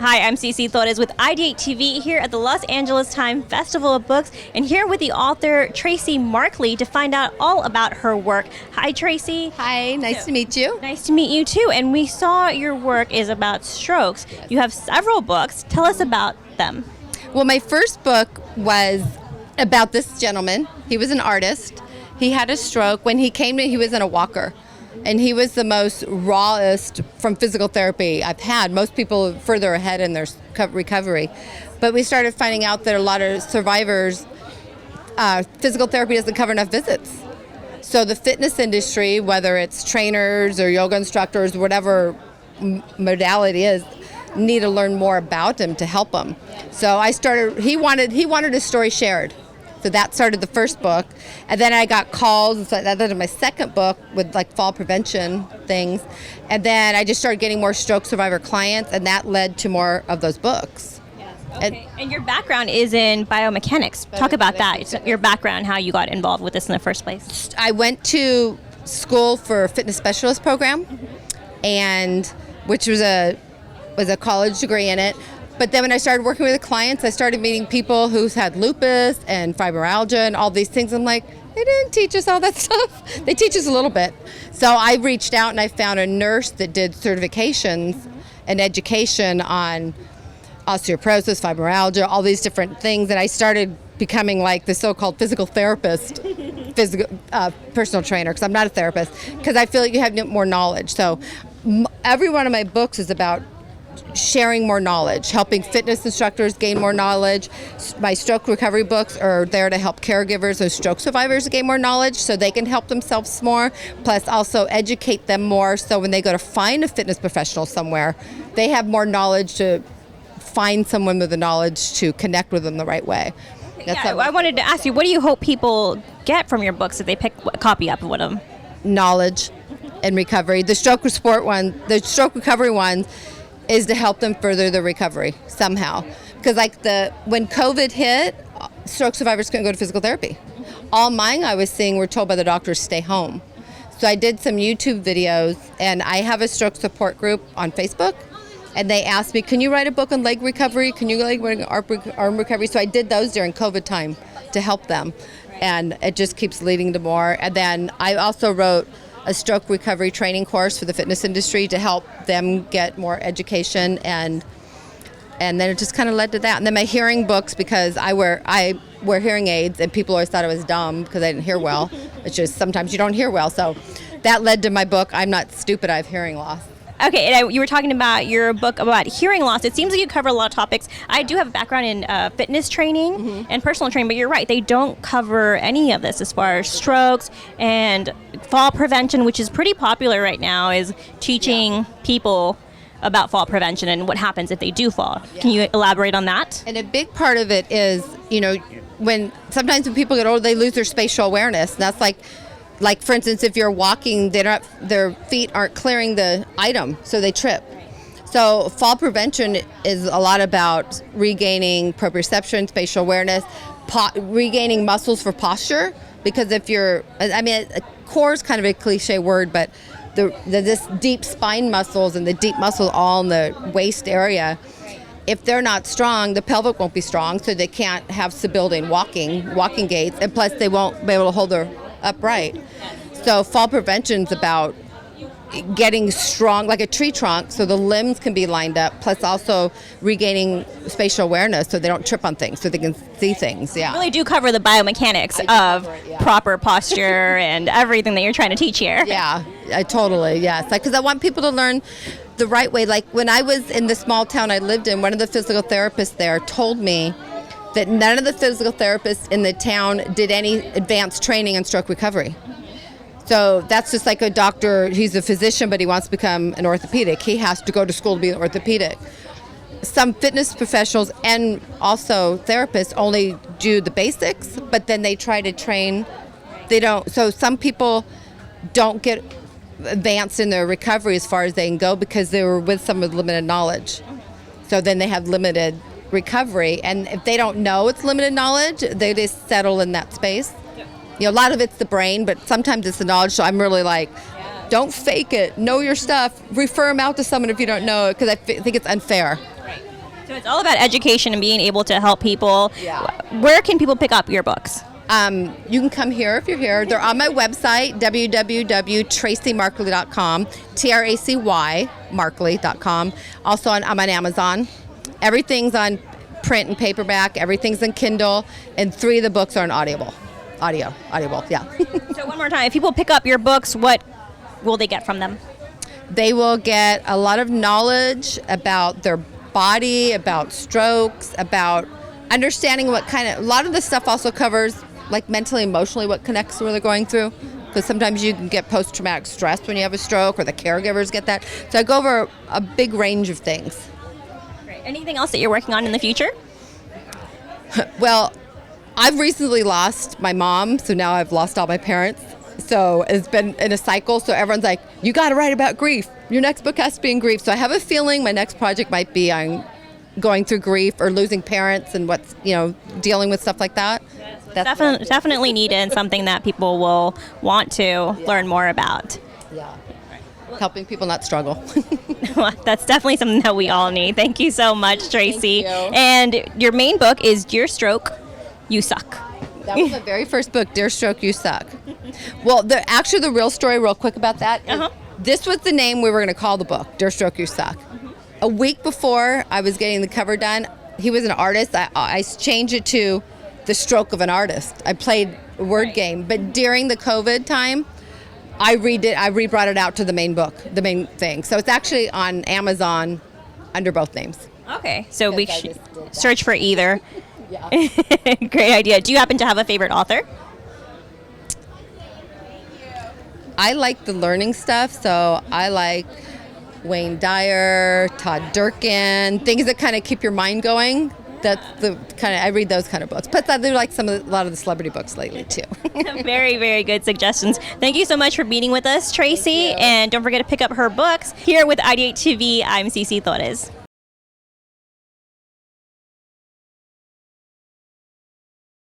Hi, I'm CeCee Torres with IdeateTV here at the Los Angeles Times Festival of Books, and here with the author Tracy Markley to find out all about her work. Hi, Tracy. Hi, nice to meet you. Nice to meet you too. And we saw your work is about strokes. You have several books. Tell us about them. Well, my first book was about this gentleman. He was an artist. He had a stroke. When he came to, he was in a walker. And he was the most rawest from physical therapy I've had. Most people are further ahead in their recovery. But we started finding out that a lot of survivors, physical therapy doesn't cover enough visits. So the fitness industry, whether it's trainers or yoga instructors, whatever modality is, need to learn more about him to help him. So I started, he wanted a story shared. So that started the first book. And then I got calls, so that led to my second book with like fall prevention things. And then I just started getting more stroke survivor clients, and that led to more of those books. Yes. Okay. And your background is in biomechanics. Talk about that. Your background, how you got involved with this in the first place. I went to school for a fitness specialist program, and which was a college degree in it. But then when I started working with the clients, I started meeting people who had lupus and fibromyalgia and all these things. I'm like, they didn't teach us all that stuff. They teach us a little bit. So I reached out and I found a nurse that did certifications and education on osteoporosis, fibromyalgia, all these different things. And I started becoming like the so-called physical therapist, personal trainer, because I'm not a therapist, because I feel like you have more knowledge. So every one of my books is about sharing more knowledge, helping fitness instructors gain more knowledge. My stroke recovery books are there to help caregivers of stroke survivors gain more knowledge so they can help themselves more, plus also educate them more so when they go to find a fitness professional somewhere, they have more knowledge to find someone with the knowledge to connect with them the right way. I wanted to ask you, what do you hope people get from your books if they pick a copy up of one of them? Knowledge and recovery. The stroke recovery one is to help them further the recovery somehow. Because when COVID hit, stroke survivors couldn't go to physical therapy. All mine I was seeing were told by the doctors stay home. So I did some YouTube videos, and I have a stroke support group on Facebook, and they asked me, can you write a book on leg recovery? Can you write arm recovery? So I did those during COVID time to help them. And it just keeps leading to more. And then I also wrote a stroke recovery training course for the fitness industry to help them get more education, and then it just kind of led to that. And then my hearing books, because I wear hearing aids, and people always thought I was dumb because I didn't hear well. It's just sometimes you don't hear well, so that led to my book, I'm Not Stupid, I Have Hearing Loss. Okay, and you were talking about your book about hearing loss. It seems like you cover a lot of topics. I do have a background in fitness training and personal training, but you're right, they don't cover any of this as far as strokes and fall prevention, which is pretty popular right now, is teaching people about fall prevention and what happens if they do fall. Yeah. Can you elaborate on that? And a big part of it is, sometimes when people get older, they lose their spatial awareness. And that's like for instance, if you're walking, their feet aren't clearing the item, so they trip. So fall prevention is a lot about regaining proprioception, spatial awareness, regaining muscles for posture. Because core is kind of a cliche word, but this deep spine muscles and the deep muscles all in the waist area, if they're not strong, the pelvic won't be strong, so they can't have stability in walking gaits, and plus they won't be able to hold their upright. So fall prevention is about getting strong like a tree trunk so the limbs can be lined up, plus also regaining spatial awareness so they don't trip on things, so they can see things. Yeah, you really do cover the biomechanics of proper posture and everything that you're trying to teach here. Yeah, totally, yes. Because I want people to learn the right way. Like when I was in the small town I lived in, one of the physical therapists there told me that none of the physical therapists in the town did any advanced training in stroke recovery. So that's just like a doctor, he's a physician, but he wants to become an orthopedic. He has to go to school to be an orthopedic. Some fitness professionals and also therapists only do the basics, but then they try to train. So some people don't get advanced in their recovery as far as they can go because they were with someone with limited knowledge. So then they have limited recovery, and if they don't know it's limited knowledge, they just settle in that space. A lot of it's the brain, but sometimes it's the knowledge. So I'm really like, don't fake it. Know your stuff. Refer them out to someone if you don't know it, because I think it's unfair. Right. So it's all about education and being able to help people. Yeah. Where can people pick up your books? You can come here if you're here. They're on my website, www.tracymarkley.com, Tracy Markley.com. Also, I'm on Amazon. Everything's on print and paperback. Everything's in Kindle. And 3 of the books are on Audible, yeah. So one more time, if people pick up your books, what will they get from them? They will get a lot of knowledge about their body, about strokes, about understanding a lot of the stuff also covers like mentally, emotionally, what connects to what they're going through. Because sometimes you can get post-traumatic stress when you have a stroke, or the caregivers get that. So I go over a big range of things. Great. Anything else that you're working on in the future? Well, I've recently lost my mom, so now I've lost all my parents. So it's been in a cycle. So everyone's like, you got to write about grief. Your next book has to be in grief. So I have a feeling my next project might be on going through grief or losing parents and what's, dealing with stuff like that. That's Definitely needed and something that people will want to learn more about. Yeah. Helping people not struggle. Well, that's definitely something that we all need. Thank you so much, Tracy. Thank you. And your main book is Dear Stroke, You Suck. That was my very first book, Dear Stroke, You Suck. Well, the real story, real quick about that, is this was the name we were going to call the book, Dear Stroke, You Suck. A week before I was getting the cover done, he was an artist. I changed it to The Stroke of an Artist. I played a word game, but during the COVID time, I rebrought it out to the main book, the main thing. So it's actually on Amazon under both names. Okay, so we should search for either. Yeah. Great idea. Do you happen to have a favorite author? I like the learning stuff, so I like Wayne Dyer, Todd Durkin, things that kind of keep your mind going. That's the kind of, I read those kind of books. Plus, I do like a lot of the celebrity books lately, too. Very, very good suggestions. Thank you so much for meeting with us, Tracy. And don't forget to pick up her books. Here with IdeateTV, I'm CeCee Torres.